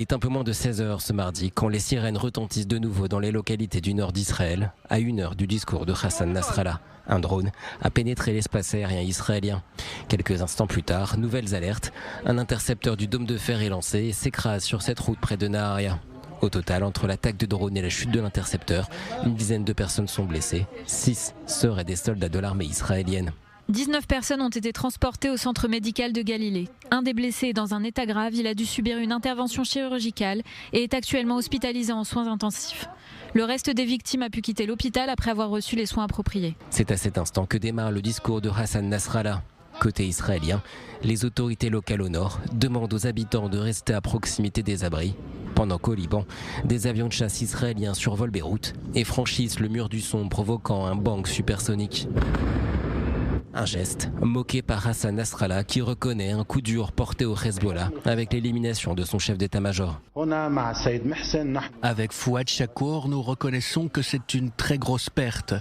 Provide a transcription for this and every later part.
Il est un peu moins de 16 heures ce mardi quand les sirènes retentissent de nouveau dans les localités du nord d'Israël, à 1 heure du discours de Hassan Nasrallah. Un drone a pénétré l'espace aérien israélien. Quelques instants plus tard, nouvelles alertes. Un intercepteur du dôme de fer est lancé et s'écrase sur cette route près de Naharia. Au total, entre l'attaque de drone et la chute de l'intercepteur, une dizaine de personnes sont blessées. 6 seraient des soldats de l'armée israélienne. 19 personnes ont été transportées au centre médical de Galilée. Un des blessés est dans un état grave, il a dû subir une intervention chirurgicale et est actuellement hospitalisé en soins intensifs. Le reste des victimes a pu quitter l'hôpital après avoir reçu les soins appropriés. C'est à cet instant que démarre le discours de Hassan Nasrallah. Côté israélien, les autorités locales au nord demandent aux habitants de rester à proximité des abris. Pendant qu'au Liban, des avions de chasse israéliens survolent Beyrouth et franchissent le mur du son provoquant un bang supersonique. Un geste moqué par Hassan Nasrallah qui reconnaît un coup dur porté au Hezbollah avec l'élimination de son chef d'état-major. Avec Fouad Chakour, nous reconnaissons que c'est une très grosse perte,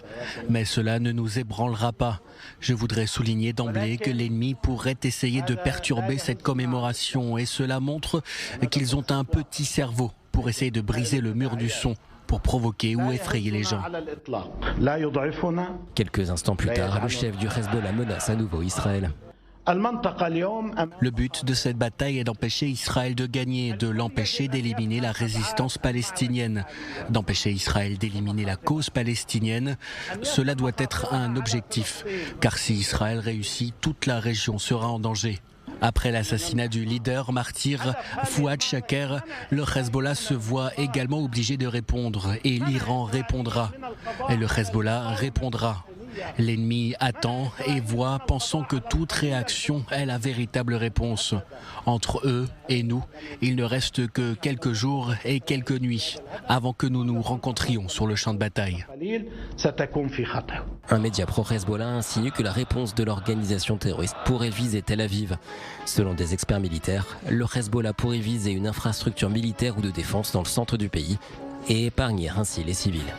mais cela ne nous ébranlera pas. Je voudrais souligner d'emblée que l'ennemi pourrait essayer de perturber cette commémoration et cela montre qu'ils ont un petit cerveau pour essayer de briser le mur du son, pour provoquer ou effrayer les gens. Quelques instants plus tard, le chef du Hezbollah menace à nouveau Israël. Le but de cette bataille est d'empêcher Israël de gagner, de l'empêcher d'éliminer la résistance palestinienne, d'empêcher Israël d'éliminer la cause palestinienne. Cela doit être un objectif, car si Israël réussit, toute la région sera en danger. Après l'assassinat du leader martyr Fouad Chaker, le Hezbollah se voit également obligé de répondre et l'Iran répondra. Et le Hezbollah répondra. L'ennemi attend et voit, pensant que toute réaction est la véritable réponse. Entre eux et nous, il ne reste que quelques jours et quelques nuits avant que nous nous rencontrions sur le champ de bataille. Un média pro-Hezbollah insinue que la réponse de l'organisation terroriste pourrait viser Tel Aviv. Selon des experts militaires, le Hezbollah pourrait viser une infrastructure militaire ou de défense dans le centre du pays et épargner ainsi les civils.